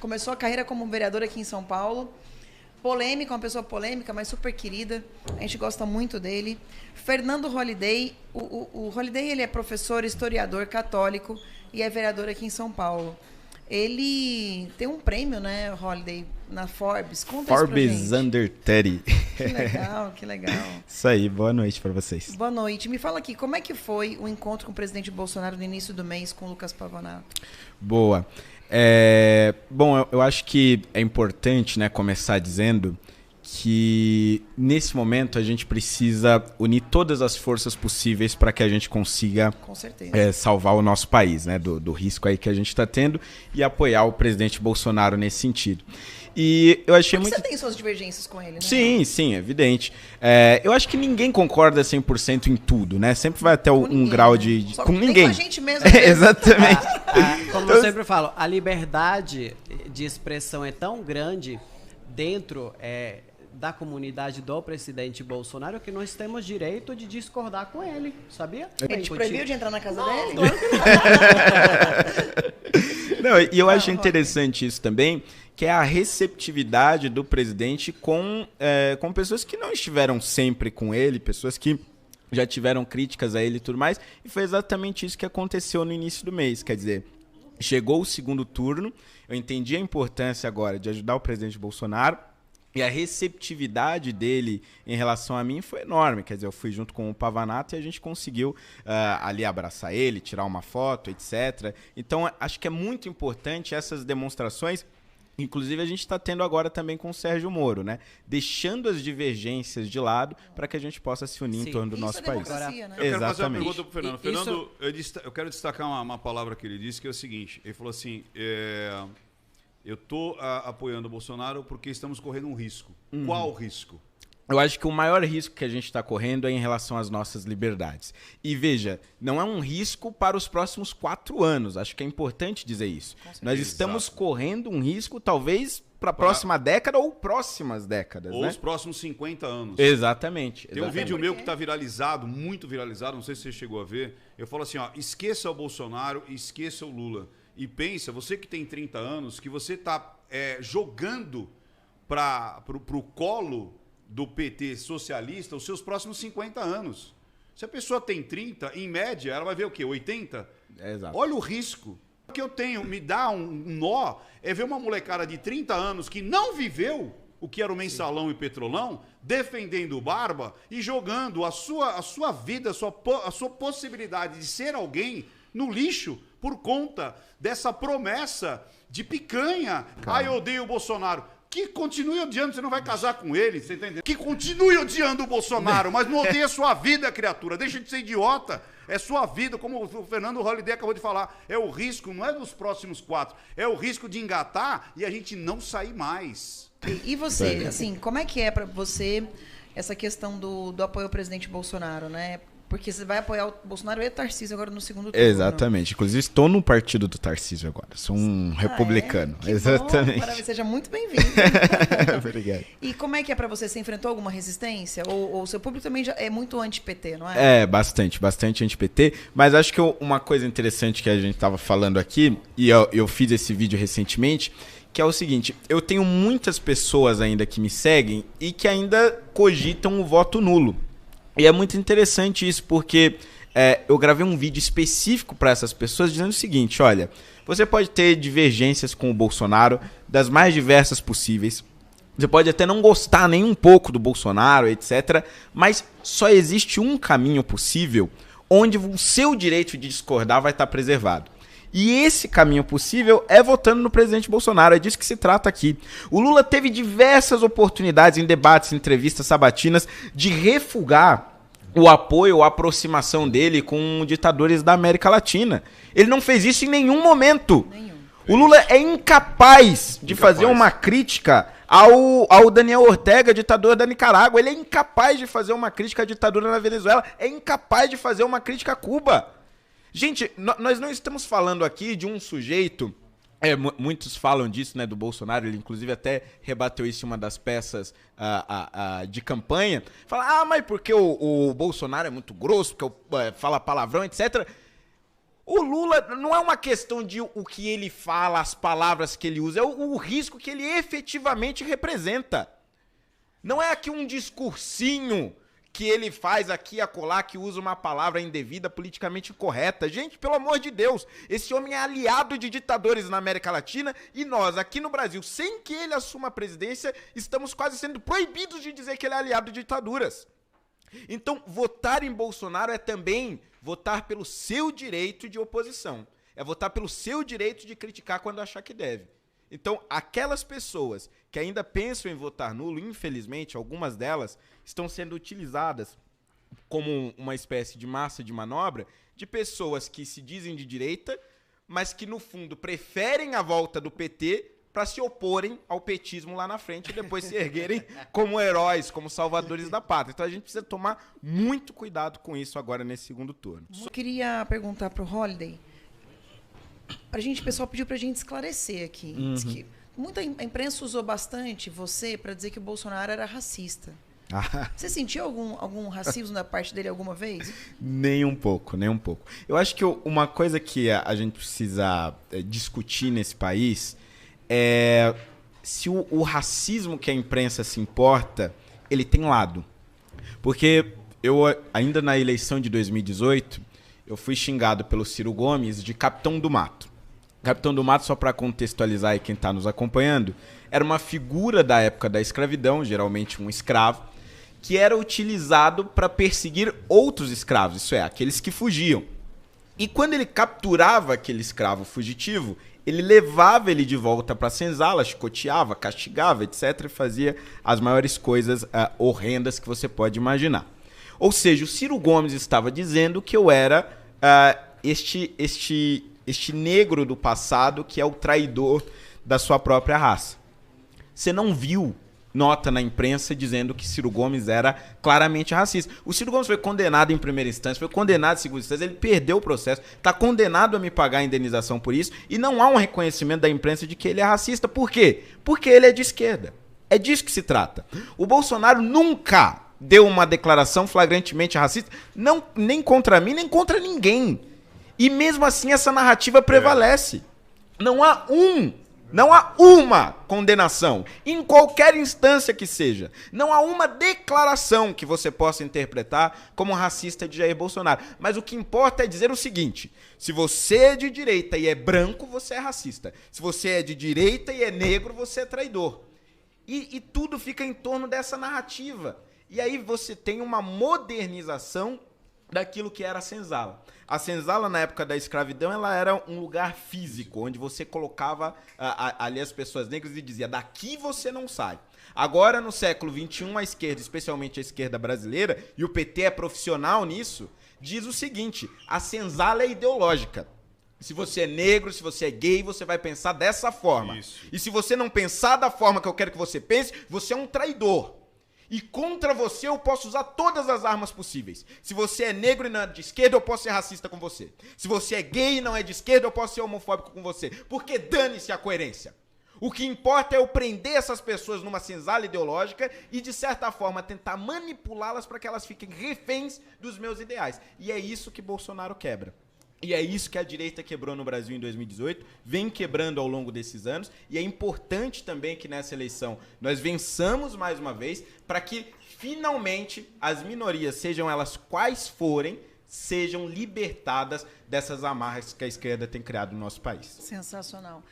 Começou a carreira como vereador aqui em São Paulo. Polêmica, uma pessoa polêmica, mas super querida. A gente gosta muito dele. Fernando Holliday. O Holliday, ele é professor, historiador católico e é vereador aqui em São Paulo. Ele tem um prêmio, né, Holliday, na Forbes. Conta isso pra gente. Forbes Under 30. Que legal, que legal. Isso aí, boa noite para vocês. Boa noite. Me fala aqui, como é que foi o encontro com o presidente Bolsonaro no início do mês com o Lucas Pavanato? Boa. Bom, eu acho que é importante, né, começar dizendo que nesse momento a gente precisa unir todas as forças possíveis para que a gente consiga Com certeza. Salvar o nosso país, né, do risco aí que a gente está tendo e apoiar o presidente Bolsonaro nesse sentido. E eu achei muito... Você tem suas divergências com ele, né? Sim, evidente. Eu acho que ninguém concorda 100% em tudo, né? Sempre vai até um grau de... Só com nem ninguém. com a gente mesmo. Exatamente. Como eu sempre falo, a liberdade de expressão é tão grande dentro da comunidade do presidente Bolsonaro que nós temos direito de discordar com ele, sabia? Ele te proibiu de entrar na casa dele? Não, e eu acho interessante isso também, que é a receptividade do presidente com pessoas que não estiveram sempre com ele, pessoas que já tiveram críticas a ele e tudo mais, e foi exatamente isso que aconteceu no início do mês. Quer dizer, chegou o segundo turno, eu entendi a importância agora de ajudar o presidente Bolsonaro, e a receptividade dele em relação a mim foi enorme. Quer dizer, eu fui junto com o Pavanato e a gente conseguiu ali abraçar ele, tirar uma foto, etc. Então, acho que é muito importante essas demonstrações. Inclusive, a gente está tendo agora também com o Sérgio Moro, né? Deixando as divergências de lado para que a gente possa se unir em torno do nosso país. Né? Eu quero fazer uma Exatamente. pergunta para o Fernando. Fernando, eu quero destacar uma palavra que ele disse, que é o seguinte. Ele falou assim, eu estou apoiando o Bolsonaro porque estamos correndo um risco. Qual risco? Eu acho que o maior risco que a gente está correndo é em relação às nossas liberdades. E veja, não é um risco para os próximos 4 anos. Acho que é importante dizer isso. Nós estamos correndo um risco, talvez, para a próxima década ou próximas décadas. Ou né? os próximos 50 anos. Exatamente. Tem um vídeo meu que está viralizado, muito viralizado, não sei se você chegou a ver. Eu falo assim, ó, esqueça o Bolsonaro e esqueça o Lula. E pensa, você que tem 30 anos, que você está jogando para o colo do PT socialista os seus próximos 50 anos. Se a pessoa tem 30, em média, ela vai ver o quê? 80? Exato. Olha o risco. O que eu tenho, me dá um nó, é ver uma molecada de 30 anos que não viveu o que era o mensalão e petrolão, defendendo o Barba e jogando a sua vida, a sua possibilidade de ser alguém no lixo por conta dessa promessa de picanha. Ah, eu odeio o Bolsonaro. Que continue odiando, você não vai casar com ele, você entendeu? Que continue odiando o Bolsonaro, mas não odeie a sua vida, criatura. Deixa de ser idiota. É sua vida, como o Fernando Holliday acabou de falar. É o risco, não é dos próximos 4. É o risco de engatar e a gente não sair mais. E você, assim, como é que é para você essa questão do apoio ao presidente Bolsonaro, né? Porque você vai apoiar o Bolsonaro e o Tarcísio agora no segundo turno. Exatamente. Inclusive, estou no partido do Tarcísio agora. Sou um republicano. Que Exatamente. Bom, parabéns, seja muito bem-vindo. Obrigado. E como é que é para você? Você enfrentou alguma resistência? Ou o seu público também já é muito anti-PT, não é? Bastante anti-PT. Mas acho que uma coisa interessante que a gente estava falando aqui, e eu fiz esse vídeo recentemente, que é o seguinte, eu tenho muitas pessoas ainda que me seguem e que ainda cogitam o voto nulo. E é muito interessante isso, porque eu gravei um vídeo específico para essas pessoas dizendo o seguinte, olha, você pode ter divergências com o Bolsonaro das mais diversas possíveis, você pode até não gostar nem um pouco do Bolsonaro, etc., mas só existe um caminho possível onde o seu direito de discordar vai estar preservado. E esse caminho possível é votando no presidente Bolsonaro, é disso que se trata aqui. O Lula teve diversas oportunidades em debates, entrevistas sabatinas, de refugar o apoio ou a aproximação dele com ditadores da América Latina. Ele não fez isso em nenhum momento. O Lula é incapaz de fazer uma crítica ao Daniel Ortega, ditador da Nicarágua. Ele é incapaz de fazer uma crítica à ditadura na Venezuela. É incapaz de fazer uma crítica a Cuba. Gente, nós não estamos falando aqui de um sujeito, muitos falam disso, né, do Bolsonaro, ele inclusive até rebateu isso em uma das peças de campanha, fala, mas porque o Bolsonaro é muito grosso, porque fala palavrão, etc. O Lula não é uma questão de o que ele fala, as palavras que ele usa, é o risco que ele efetivamente representa. Não é aqui um discursinho que ele faz aqui e acolá, que usa uma palavra indevida, politicamente incorreta. Gente, pelo amor de Deus, esse homem é aliado de ditadores na América Latina e nós, aqui no Brasil, sem que ele assuma a presidência, estamos quase sendo proibidos de dizer que ele é aliado de ditaduras. Então, votar em Bolsonaro é também votar pelo seu direito de oposição. É votar pelo seu direito de criticar quando achar que deve. Então, aquelas pessoas que ainda pensam em votar nulo, infelizmente, algumas delas estão sendo utilizadas como uma espécie de massa de manobra de pessoas que se dizem de direita, mas que, no fundo, preferem a volta do PT para se oporem ao petismo lá na frente e depois se erguerem como heróis, como salvadores da pátria. Então, a gente precisa tomar muito cuidado com isso agora nesse segundo turno. Eu queria perguntar para o Holliday. O pessoal pediu para a gente esclarecer aqui. Diz que muita imprensa usou bastante você para dizer que o Bolsonaro era racista. Você sentiu algum racismo da parte dele alguma vez? Nem um pouco, nem um pouco. Eu acho que uma coisa que a gente precisa discutir nesse país é se o racismo que a imprensa se importa, ele tem lado. Porque eu, ainda na eleição de 2018, eu fui xingado pelo Ciro Gomes de Capitão do Mato. Capitão do Mato, só para contextualizar aí quem está nos acompanhando, era uma figura da época da escravidão, geralmente um escravo, que era utilizado para perseguir outros escravos, isso é, aqueles que fugiam. E quando ele capturava aquele escravo fugitivo, ele levava ele de volta para a senzala, chicoteava, castigava, etc., e fazia as maiores coisas horrendas que você pode imaginar. Ou seja, o Ciro Gomes estava dizendo que eu era este negro do passado que é o traidor da sua própria raça. Você não viu nota na imprensa dizendo que Ciro Gomes era claramente racista. O Ciro Gomes foi condenado em primeira instância, foi condenado em segunda instância, ele perdeu o processo, está condenado a me pagar a indenização por isso, e não há um reconhecimento da imprensa de que ele é racista. Por quê? Porque ele é de esquerda. É disso que se trata. O Bolsonaro nunca deu uma declaração flagrantemente racista, não, nem contra mim, nem contra ninguém. E mesmo assim essa narrativa prevalece. Não há uma condenação, em qualquer instância que seja. Não há uma declaração que você possa interpretar como racista de Jair Bolsonaro. Mas o que importa é dizer o seguinte: se você é de direita e é branco, você é racista. Se você é de direita e é negro, você é traidor. E tudo fica em torno dessa narrativa. E aí você tem uma modernização daquilo que era a senzala. A senzala, na época da escravidão, ela era um lugar físico, onde você colocava ali as pessoas negras e dizia, daqui você não sai. Agora, no século XXI, a esquerda, especialmente a esquerda brasileira, e o PT é profissional nisso, diz o seguinte: a senzala é ideológica. Se você é negro, se você é gay, você vai pensar dessa forma. Isso. E se você não pensar da forma que eu quero que você pense, você é um traidor. E contra você eu posso usar todas as armas possíveis. Se você é negro e não é de esquerda, eu posso ser racista com você. Se você é gay e não é de esquerda, eu posso ser homofóbico com você. Porque dane-se a coerência. O que importa é eu prender essas pessoas numa senzala ideológica e, de certa forma, tentar manipulá-las para que elas fiquem reféns dos meus ideais. E é isso que Bolsonaro quebra. E é isso que a direita quebrou no Brasil em 2018, vem quebrando ao longo desses anos, e é importante também que nessa eleição nós vençamos mais uma vez, para que finalmente as minorias, sejam elas quais forem, sejam libertadas dessas amarras que a esquerda tem criado no nosso país. Sensacional.